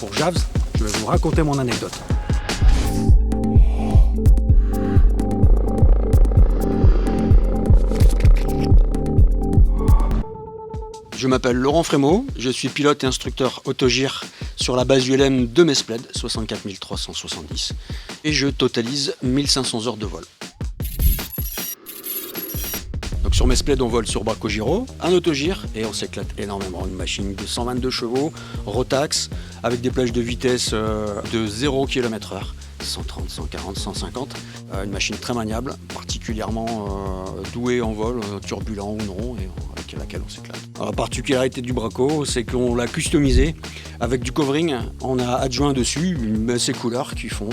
pour JAVS, je vais vous raconter mon anecdote. Je m'appelle Laurent Frémaux, je suis pilote et instructeur autogire sur la base ULM de Mespled, 64 370, et je totalise 1500 heures de vol. Donc sur Mespled, on vole sur Bracco-Giro, un autogire, et on s'éclate énormément. Une machine de 122 chevaux, Rotax, avec des plages de vitesse de 0 km/h. 130, 140, 150, une machine très maniable, particulièrement douée en vol, turbulent ou non, et avec laquelle on s'éclate. La particularité du Bracco, c'est qu'on l'a customisé avec du covering, on a adjoint dessus ces couleurs qui font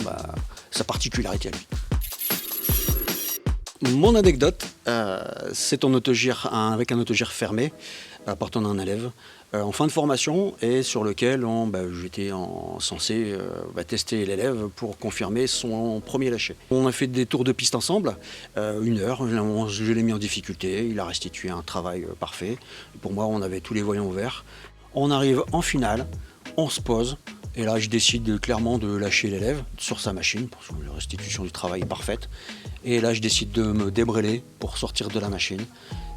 sa particularité à lui. Mon anecdote, c'est avec un autogire fermé, appartenant à un élève, en fin de formation et sur lequel j'étais censé tester l'élève pour confirmer son premier lâcher. On a fait des tours de piste ensemble, 1 heure, je l'ai mis en difficulté, il a restitué un travail parfait. Pour moi, on avait tous les voyants ouverts. On arrive en finale, on se pose. Et là, je décide clairement de lâcher l'élève sur sa machine, parce que la restitution du travail est parfaite. Et là, je décide de me débrêler pour sortir de la machine.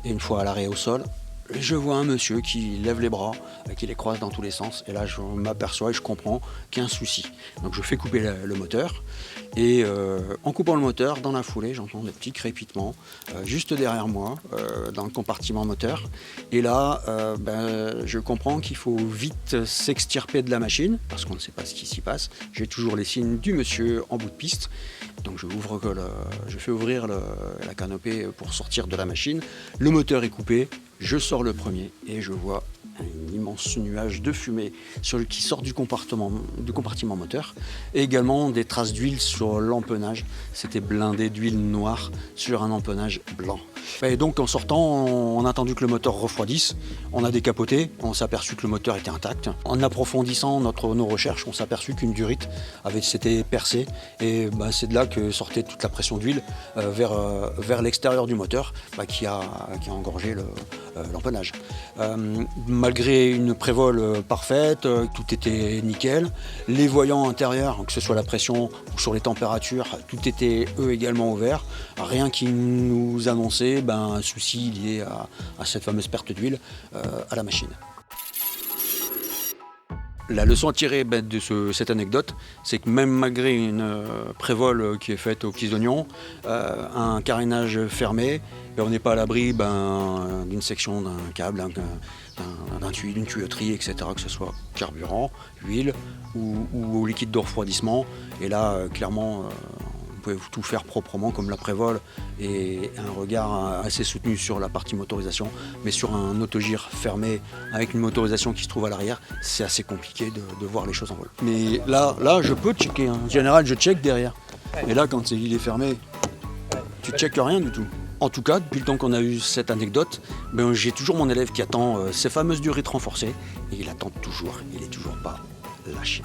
Et une fois à l'arrêt au sol, je vois un monsieur qui lève les bras, qui les croise dans tous les sens. Et là, je m'aperçois et je comprends qu'il y a un souci. Donc, je fais couper le moteur. Et en coupant le moteur, dans la foulée, j'entends des petits crépitements juste derrière moi, dans le compartiment moteur. Et là, je comprends qu'il faut vite s'extirper de la machine, parce qu'on ne sait pas ce qui s'y passe. J'ai toujours les signes du monsieur en bout de piste. Donc je fais ouvrir la canopée pour sortir de la machine. Le moteur est coupé, je sors le premier et je vois un immense nuage de fumée qui sort du compartiment moteur, et également des traces d'huile sur l'empennage. C'était blindé d'huile noire sur un empennage blanc. Et donc en sortant, on a attendu que le moteur refroidisse, on a décapoté, on s'est aperçu que le moteur était intact. En approfondissant nos recherches, on s'est aperçu qu'une durite s'était percée, et c'est de là que sortait toute la pression d'huile vers l'extérieur du moteur qui a engorgé l'empennage. Malgré une prévol parfaite, tout était nickel. Les voyants intérieurs, que ce soit la pression ou sur les températures, tout était eux également ouverts. Rien qui nous annonçait un souci lié à cette fameuse perte d'huile à la machine. La leçon à tirer de cette anecdote, c'est que même malgré une prévol qui est faite aux petits oignons, un carénage fermé, on n'est pas à l'abri d'une section d'un câble, d'une tuyauterie, etc., que ce soit carburant, huile ou liquide de refroidissement. Et là, clairement, vous pouvez tout faire proprement comme la prévol et un regard assez soutenu sur la partie motorisation, mais sur un autogire fermé avec une motorisation qui se trouve à l'arrière, c'est assez compliqué de voir les choses en vol. Mais là je peux checker, en général je check derrière. Et là quand il est fermé, tu checkes rien du tout. En tout cas, depuis le temps qu'on a eu cette anecdote, j'ai toujours mon élève qui attend ces fameuses durites renforcées, et il attend toujours, il n'est toujours pas lâché.